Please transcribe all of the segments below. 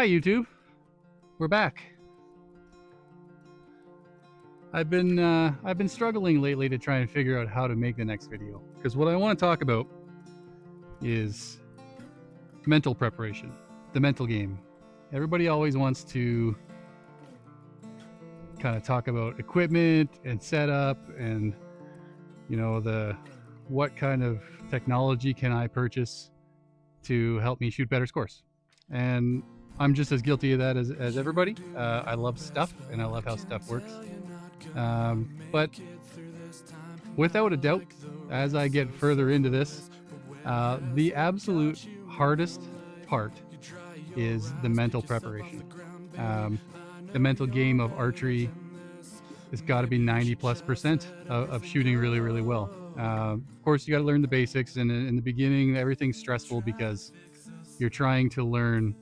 Hi YouTube, we're back. I've been struggling lately to try and figure out how to make the next video, because what I want to talk about is mental preparation, the mental game. Everybody always wants to kind of talk about equipment and setup and what kind of technology can I purchase to help me shoot better scores. And I'm just as guilty of that as everybody. I love stuff and I love how stuff works. But without a doubt, as I get further into this, the absolute hardest part is the mental preparation. The mental game of archery has got to be 90+% of shooting really, really well. Of course, you got to learn the basics, and in the beginning, everything's stressful because you're trying to learn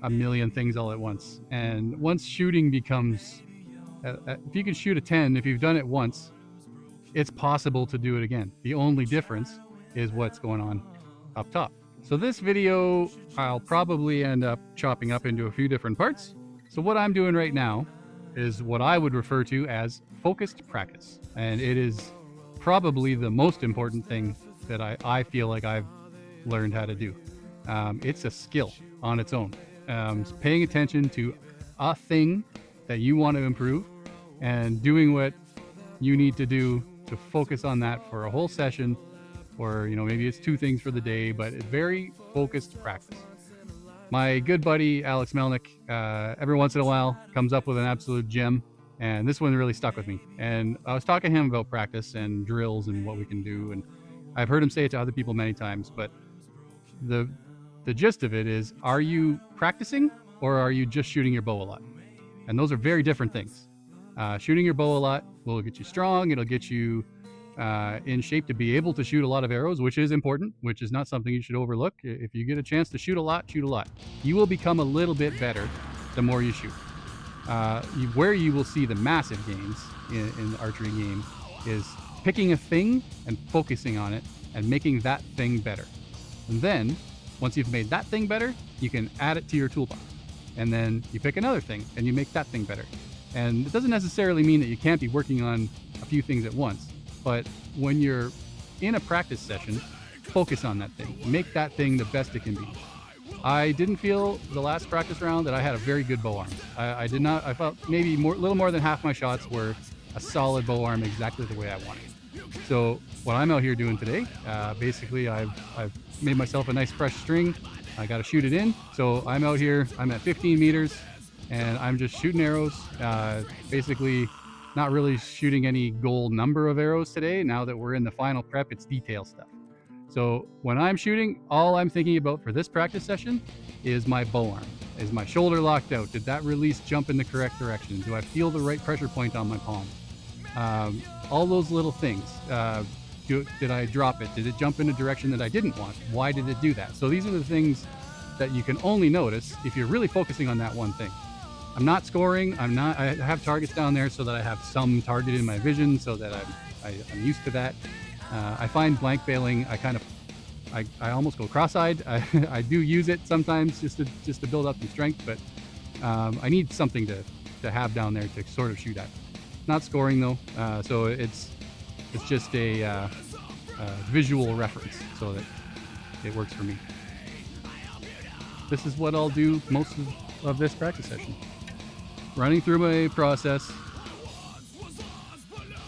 a million things all at once. And once shooting becomes, if you can shoot a 10, if you've done it once, it's possible to do it again. The only difference is what's going on up top. So this video, I'll probably end up chopping up into a few different parts. So what I'm doing right now is what I would refer to as focused practice. And it is probably the most important thing that I feel like I've learned how to do. It's a skill on its own. Paying attention to a thing that you want to improve and doing what you need to do to focus on that for a whole session, or maybe it's 2 things for the day, but it's very focused practice. My good buddy Alex Melnick, every once in a while comes up with an absolute gem, and this one really stuck with me. And I was talking to him about practice and drills and what we can do, and I've heard him say it to other people many times, but the gist of it is, are you practicing or are you just shooting your bow a lot? And those are very different things. Shooting your bow a lot will get you strong. It'll get you in shape to be able to shoot a lot of arrows, which is important, which is not something you should overlook. If you get a chance to shoot a lot, shoot a lot. You will become a little bit better the more you shoot. Where you will see the massive gains in the archery game is picking a thing and focusing on it and making that thing better. And then once you've made that thing better, you can add it to your toolbox. And then you pick another thing and you make that thing better. And it doesn't necessarily mean that you can't be working on a few things at once, but when you're in a practice session, focus on that thing. Make that thing the best it can be. I didn't feel the last practice round that I had a very good bow arm. I did not. I felt maybe little more than half my shots were a solid bow arm, exactly the way I wanted. So what I'm out here doing today, basically I've made myself a nice fresh string. I got to shoot it in. So I'm out here, I'm at 15 meters and I'm just shooting arrows. Basically not really shooting any goal number of arrows today. Now that we're in the final prep, it's detail stuff. So when I'm shooting, all I'm thinking about for this practice session is my bow arm. Is my shoulder locked out? Did that release jump in the correct direction? Do I feel the right pressure point on my palm? All those little things. Did I drop it? Did it jump in a direction that I didn't want? Why did it do that? So these are the things that you can only notice if you're really focusing on that one thing. I'm not scoring. I have targets down there so that I have some target in my vision, so that I'm used to that. I find blank bailing, I almost go cross-eyed. I do use it sometimes just to build up some strength, but I need something to have down there to sort of shoot at. Not scoring though, so it's just a visual reference so that it works for me. This is what I'll do most of this practice session. Running through my process,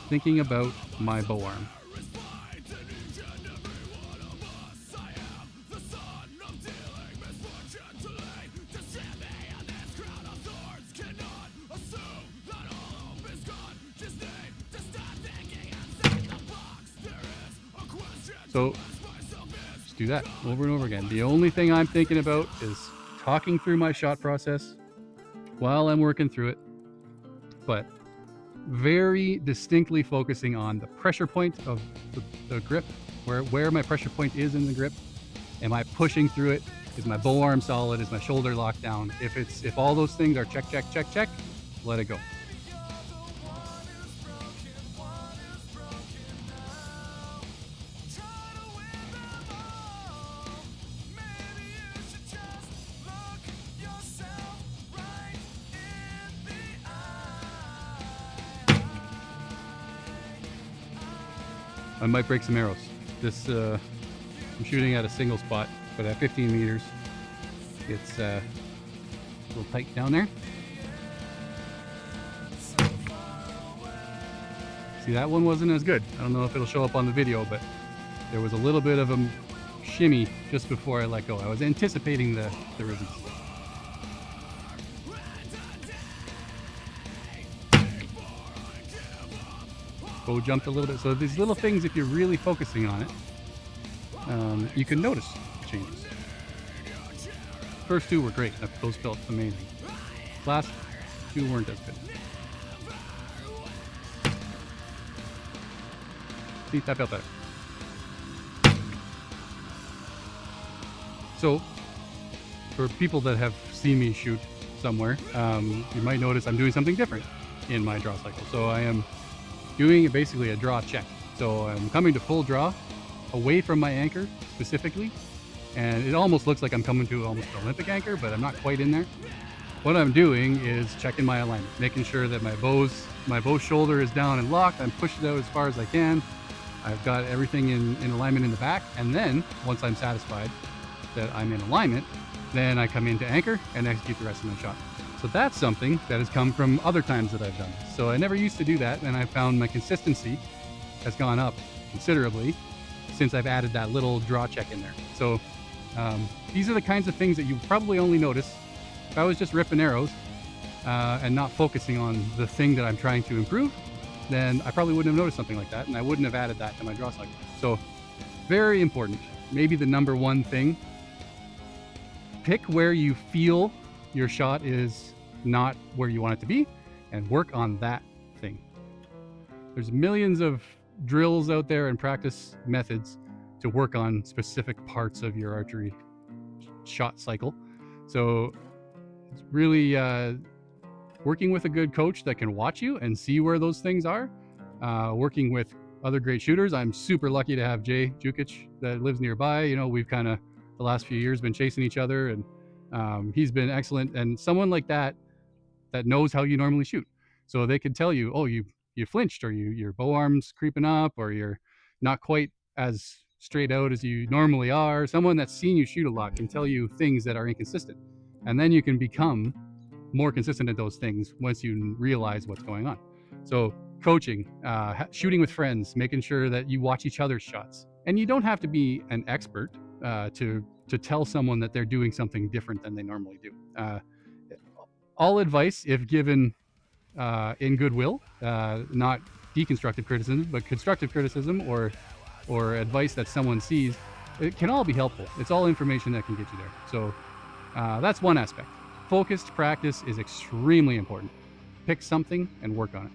thinking about my bow arm. So just do that over and over again. The only thing I'm thinking about is talking through my shot process while I'm working through it, but very distinctly focusing on the pressure point of the grip, where my pressure point is in the grip. Am I pushing through it? Is my bow arm solid? Is my shoulder locked down? If all those things are check, check, check, check, let it go. I might break some arrows. This I'm shooting at a single spot, but at 15 meters, it's a little tight down there. See, that one wasn't as good. I don't know if it'll show up on the video, but there was a little bit of a shimmy just before I let go. I was anticipating the release. Bow jumped a little bit. So these little things, if you're really focusing on it, you can notice changes. First two were great. Those felt amazing. Last two weren't as good. See, that felt better. So, for people that have seen me shoot somewhere, you might notice I'm doing something different in my draw cycle. So I am doing basically a draw check. So I'm coming to full draw, away from my anchor specifically, and it almost looks like I'm coming to almost an Olympic anchor, but I'm not quite in there. What I'm doing is checking my alignment, making sure that my bow shoulder is down and locked. I'm pushing it out as far as I can. I've got everything in alignment in the back, and then once I'm satisfied that I'm in alignment, then I come into anchor and execute the rest of my shot. So that's something that has come from other times that I've done this. So I never used to do that, and I found my consistency has gone up considerably since I've added that little draw check in there. So these are the kinds of things that you probably only notice if I was just ripping arrows and not focusing on the thing that I'm trying to improve. Then I probably wouldn't have noticed something like that, and I wouldn't have added that to my draw cycle. So very important. Maybe the number one thing, pick where you feel your shot is not where you want it to be and work on that thing. There's millions of drills out there and practice methods to work on specific parts of your archery shot cycle. So it's really working with a good coach that can watch you and see where those things are. Working with other great shooters. I'm super lucky to have Jay Jukic that lives nearby. You know, we've kind of the last few years been chasing each other, and he's been excellent. And someone like that knows how you normally shoot, so they could tell you, oh, you flinched, or your bow arm's creeping up, or you're not quite as straight out as you normally are. Someone that's seen you shoot a lot can tell you things that are inconsistent, and then you can become more consistent at those things once you realize what's going on. So coaching, shooting with friends, making sure that you watch each other's shots. And you don't have to be an expert to tell someone that they're doing something different than they normally do. All advice, if given in goodwill, not deconstructive criticism, but constructive criticism or advice that someone sees, it can all be helpful. It's all information that can get you there. So that's one aspect. Focused practice is extremely important. Pick something and work on it.